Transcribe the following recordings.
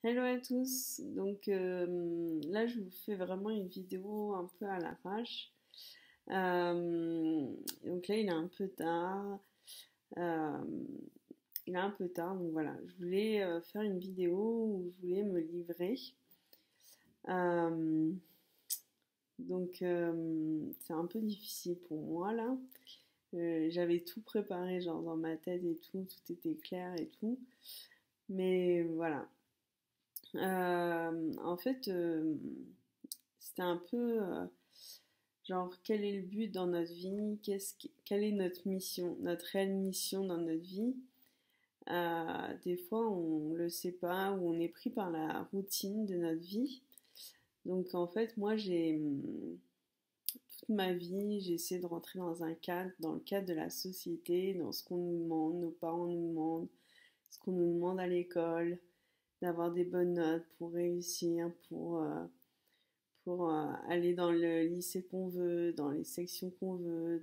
Hello à tous, donc là je vous fais vraiment une vidéo un peu à l'arrache. Euh, donc là il est un peu tard, euh, donc voilà, je voulais faire une vidéo où je voulais me livrer. Euh, donc c'est un peu difficile pour moi là. J'avais tout préparé genre dans ma tête et tout était clair et tout, mais voilà. En fait, c'était un peu genre quel est le but dans notre vie, quelle est notre mission, notre réelle mission dans notre vie. Des fois, on le sait pas ou on est pris par la routine de notre vie. Donc en fait, moi, j'ai toute ma vie, j'ai essayé de rentrer dans un cadre, dans le cadre de la société, dans ce qu'on nous demande, nos parents nous demandent, ce qu'on nous demande à l'école, d'avoir des bonnes notes pour réussir, pour aller dans le lycée qu'on veut, dans les sections qu'on veut,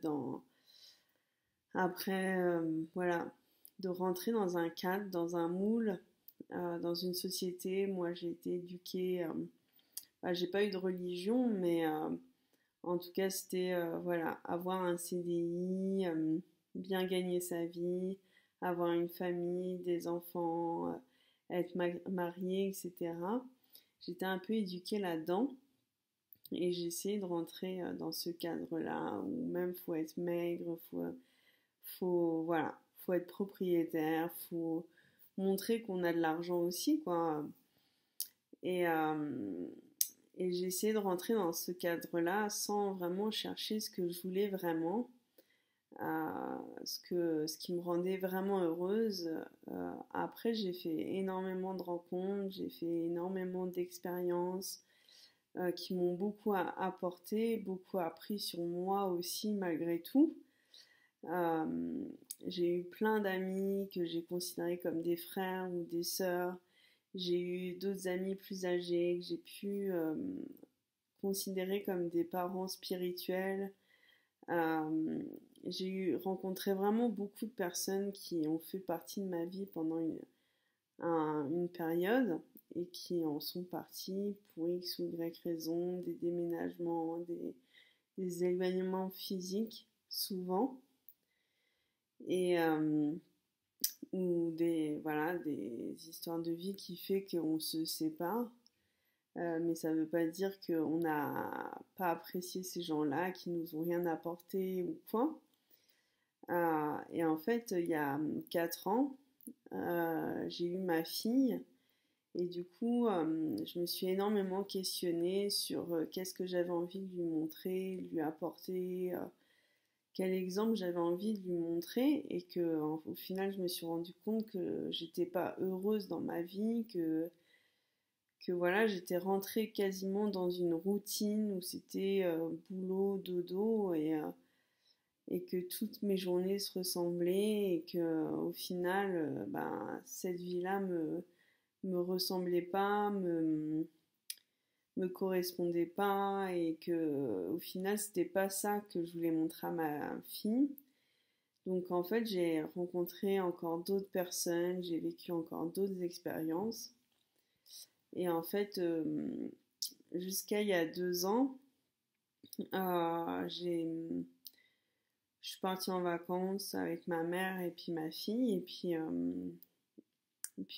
après, voilà, de rentrer dans un cadre, dans un moule, dans une société. Moi, j'ai été éduquée, j'ai pas eu de religion, mais en tout cas, c'était, voilà, avoir un CDI, bien gagner sa vie, avoir une famille, des enfants, être mariée, etc. J'étais un peu éduquée là-dedans. Et j'ai essayé de rentrer dans ce cadre-là où même faut être maigre, voilà, faut être propriétaire, faut montrer qu'on a de l'argent aussi, quoi. Et, euh, et j'ai essayé de rentrer dans ce cadre-là sans vraiment chercher ce que je voulais vraiment, ce qui me rendait vraiment heureuse. Après, j'ai fait énormément de rencontres, j'ai fait énormément d'expériences qui m'ont beaucoup apporté, beaucoup appris sur moi aussi malgré tout. Euh, j'ai eu plein d'amis que j'ai considérés comme des frères ou des sœurs. J'ai eu d'autres amis plus âgés que j'ai pu considérer comme des parents spirituels. Euh, j'ai rencontré vraiment beaucoup de personnes qui ont fait partie de ma vie pendant une période et qui en sont partis pour X ou Y raison, des déménagements, des éloignements physiques souvent, et ou voilà, des histoires de vie qui fait qu'on se sépare. Mais ça ne veut pas dire qu'on n'a pas apprécié ces gens-là, qui nous ont rien apporté ou quoi. Et en fait, il y a 4 ans, j'ai eu ma fille. Et du coup, je me suis énormément questionnée sur qu'est-ce que j'avais envie de lui montrer, de lui apporter, quel exemple j'avais envie de lui montrer, et que au final, je me suis rendu compte que j'étais pas heureuse dans ma vie, que voilà, j'étais rentrée quasiment dans une routine où c'était boulot, dodo, et que toutes mes journées se ressemblaient, et que au final, ben, cette vie-là me ressemblait pas, me correspondait pas, et que au final c'était pas ça que je voulais montrer à ma fille. Donc en fait j'ai rencontré encore d'autres personnes, j'ai vécu encore d'autres expériences, et en fait jusqu'à il y a 2 ans, j'ai je suis partie en vacances avec ma mère et puis ma fille, et puis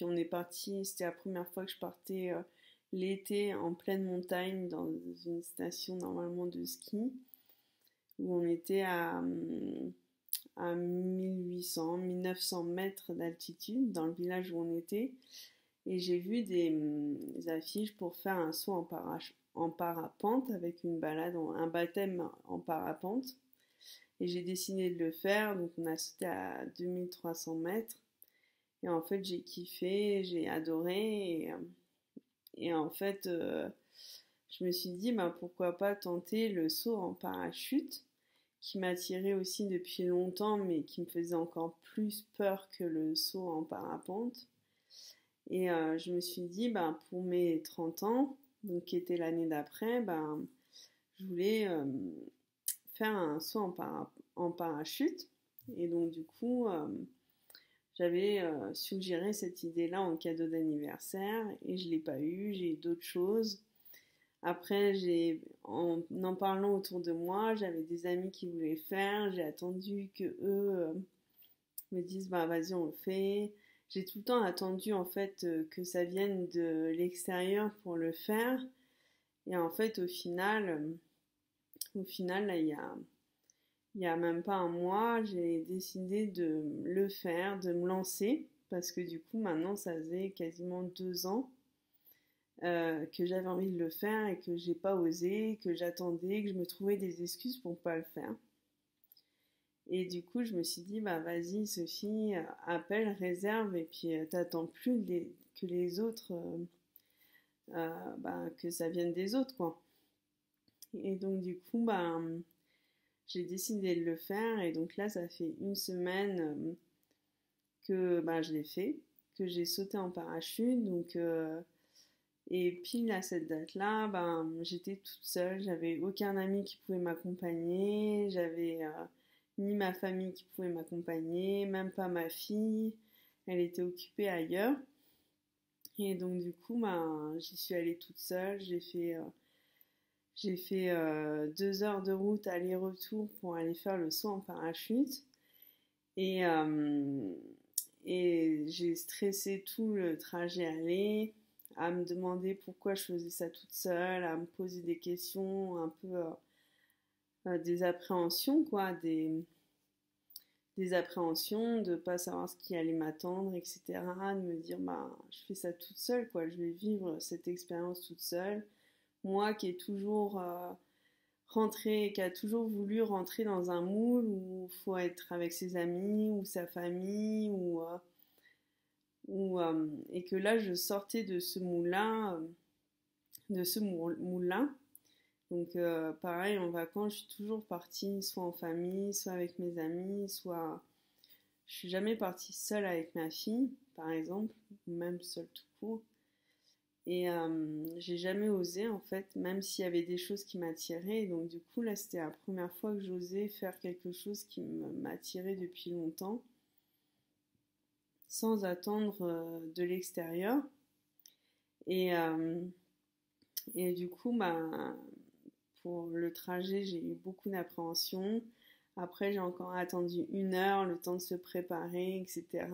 on est parti, c'était la première fois que je partais l'été en pleine montagne dans une station normalement de ski, où on était à 1800, 1900 mètres d'altitude dans le village où on était. Et j'ai vu des affiches pour faire un saut en parapente avec une balade, un baptême en parapente. Et j'ai décidé de le faire, donc on a sauté à 2300 mètres. Et en fait, j'ai kiffé, j'ai adoré. Et en fait, je me suis dit, bah, pourquoi pas tenter le saut en parachute, qui m'attirait aussi depuis longtemps, mais qui me faisait encore plus peur que le saut en parapente. Et je me suis dit, bah, pour mes 30 ans, donc qui était l'année d'après, bah, je voulais faire un saut en parachute. Et donc, du coup, J'avais suggéré cette idée-là en cadeau d'anniversaire et je l'ai pas eu, j'ai eu d'autres choses. Après, en parlant autour de moi, j'avais des amis qui voulaient faire, j'ai attendu que eux me disent bah vas-y on le fait. J'ai tout le temps attendu en fait que ça vienne de l'extérieur pour le faire. Et en fait au final là il y a même pas un mois, j'ai décidé de le faire, de me lancer parce que du coup maintenant ça faisait quasiment 2 ans que j'avais envie de le faire et que j'ai pas osé, que j'attendais, que je me trouvais des excuses pour pas le faire. Et du coup, je me suis dit, bah vas-y, Sophie, appelle, réserve, et puis t'attends plus que les autres, bah, que ça vienne des autres, quoi. Et donc, du coup, bah, j'ai décidé de le faire, et donc là, ça fait une semaine que bah, je l'ai fait, que j'ai sauté en parachute, donc et pile à cette date-là, ben, j'étais toute seule, j'avais aucun ami qui pouvait m'accompagner, j'avais ni ma famille qui pouvait m'accompagner, même pas ma fille, elle était occupée ailleurs. Et donc du coup, ben, j'y suis allée toute seule, j'ai fait 2 heures de route aller-retour pour aller faire le saut en parachute. Et, euh, et j'ai stressé tout le trajet aller, à me demander pourquoi je faisais ça toute seule, à me poser des questions, un peu des appréhensions, quoi, des appréhensions de pas savoir ce qui allait m'attendre, etc. De me dire, bah, je fais ça toute seule, quoi, je vais vivre cette expérience toute seule. Moi qui ai toujours qui a toujours voulu rentrer dans un moule où il faut être avec ses amis ou sa famille et que là je sortais de ce moulin, Donc pareil en vacances, je suis toujours partie soit en famille, soit avec mes amis, soit je suis jamais partie seule avec ma fille, par exemple, ou même seule tout court. Et j'ai jamais osé en fait, même s'il y avait des choses qui m'attiraient. Et donc du coup là, c'était la première fois que j'osais faire quelque chose qui m'attirait depuis longtemps, sans attendre de l'extérieur. Et, euh, et du coup, bah, pour le trajet, j'ai eu beaucoup d'appréhension. Après, j'ai encore attendu 1 heure, le temps de se préparer, etc.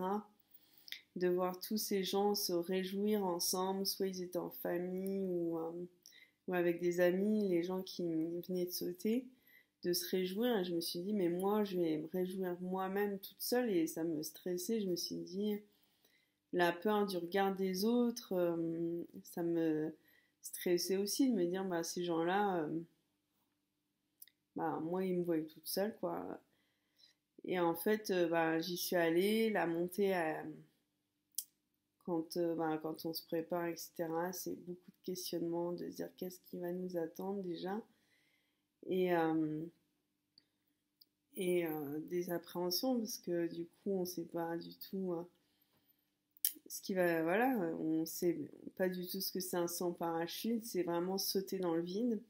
De voir tous ces gens se réjouir ensemble, soit ils étaient en famille ou avec des amis, les gens qui venaient de sauter, de se réjouir. Et je me suis dit, mais moi, je vais me réjouir moi-même toute seule et ça me stressait. Je me suis dit, la peur du regard des autres, ça me stressait aussi de me dire, bah, ces gens-là, bah, moi, ils me voyaient toute seule, quoi. Et en fait, bah, j'y suis allée, la montée, bah, quand on se prépare, etc., c'est beaucoup de questionnements, de se dire qu'est-ce qui va nous attendre déjà, et, euh, et des appréhensions, parce que du coup, on ne sait pas du tout ce qui va, voilà, on sait pas du tout ce que c'est un saut en parachute, c'est vraiment sauter dans le vide.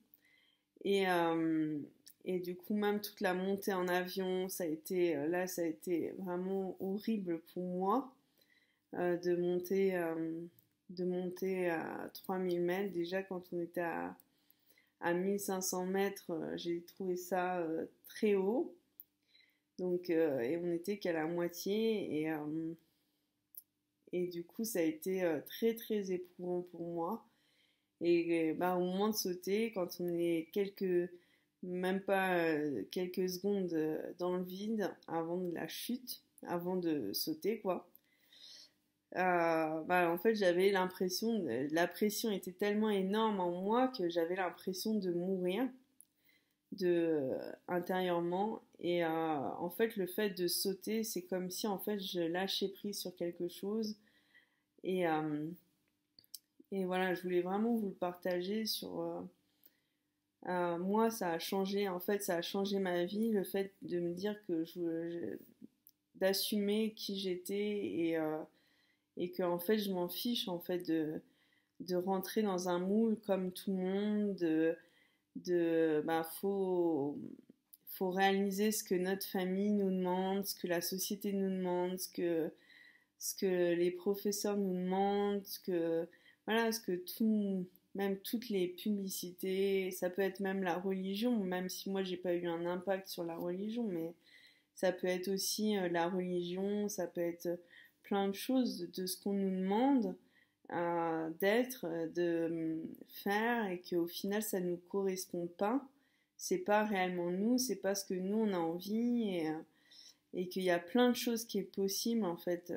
Et, euh, et du coup, même toute la montée en avion, ça a été vraiment horrible pour moi euh, de monter, euh, de monter à 3000 mètres. Déjà, quand on était à 1500 mètres, j'ai trouvé ça très haut. Donc, et on était qu'à la moitié. Et du coup, ça a été très, très éprouvant pour moi. Et bah, au moment de sauter, quand on est même pas quelques secondes dans le vide avant de la chute, avant de sauter, quoi. Bah, en fait, j'avais l'impression, la pression était tellement énorme en moi que j'avais l'impression de mourir intérieurement. Et en fait, le fait de sauter, c'est comme si en fait je lâchais prise sur quelque chose. Et, euh, et voilà, je voulais vraiment vous le partager moi, ça a changé, en fait, ça a changé ma vie, le fait de me dire que d'assumer qui j'étais et que, en fait, je m'en fiche, en fait, de rentrer dans un moule comme tout le monde, bah, faut réaliser ce que notre famille nous demande, ce que la société nous demande, ce que les professeurs nous demandent, voilà, ce que tout, même toutes les publicités, ça peut être même la religion, même si moi j'ai pas eu un impact sur la religion, mais ça peut être aussi la religion, ça peut être plein de choses de ce qu'on nous demande d'être, de faire et qu'au final ça ne nous correspond pas. C'est pas réellement nous, c'est pas ce que nous on a envie et qu'il y a plein de choses qui est possible en fait.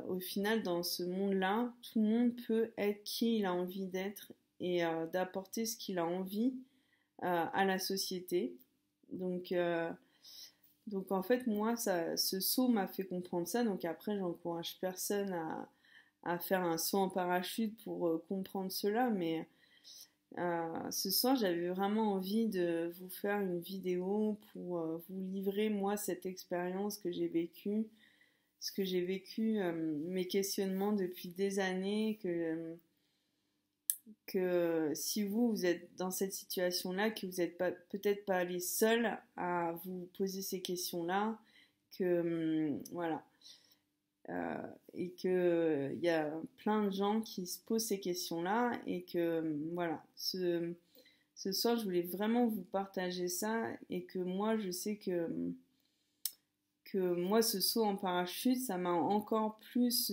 Au final, dans ce monde-là, tout le monde peut être qui il a envie d'être et d'apporter ce qu'il a envie à la société. Donc, euh, donc en fait, moi, ce saut m'a fait comprendre ça. Donc après, j'encourage personne à faire un saut en parachute pour comprendre cela. Mais ce soir, j'avais vraiment envie de vous faire une vidéo pour vous livrer, moi, cette expérience que j'ai vécue, ce que j'ai vécu, mes questionnements depuis des années, que si vous êtes dans cette situation-là, que vous n'êtes pas, peut-être pas les seuls à vous poser ces questions-là, que voilà, et que il y a plein de gens qui se posent ces questions-là et que voilà, ce soir je voulais vraiment vous partager ça et que moi je sais que moi ce saut en parachute ça m'a encore plus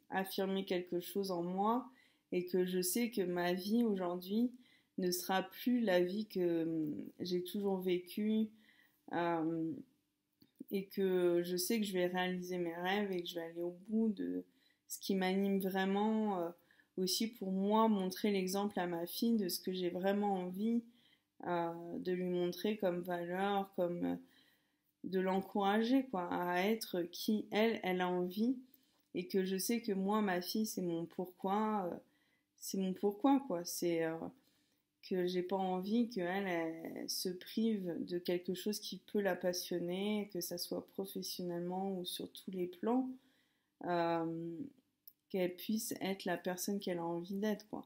affirmé quelque chose en moi et que je sais que ma vie aujourd'hui ne sera plus la vie que j'ai toujours vécue euh, et que je sais que je vais réaliser mes rêves et que je vais aller au bout de ce qui m'anime vraiment aussi pour moi montrer l'exemple à ma fille de ce que j'ai vraiment envie de lui montrer comme valeur, comme de l'encourager quoi à être qui elle a envie et que je sais que moi ma fille c'est mon pourquoi quoi c'est que j'ai pas envie qu'elle se prive de quelque chose qui peut la passionner, que ça soit professionnellement ou sur tous les plans, euh, qu'elle puisse être la personne qu'elle a envie d'être, quoi.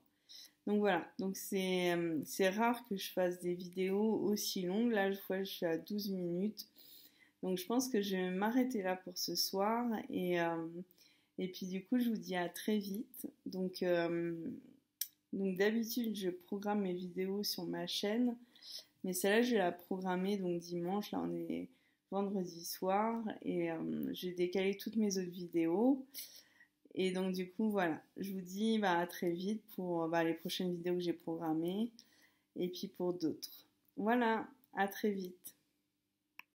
Donc voilà, donc c'est rare que je fasse des vidéos aussi longues. Là, je suis à 12 minutes. Donc je pense que je vais m'arrêter là pour ce soir. Et puis du coup, je vous dis à très vite. Donc d'habitude, je programme mes vidéos sur ma chaîne, mais celle-là, je vais la programmer donc dimanche. Là, on est vendredi soir et j'ai décalé toutes mes autres vidéos. Et donc du coup, voilà, je vous dis bah, à très vite pour les prochaines vidéos que j'ai programmées et puis pour d'autres. Voilà, à très vite.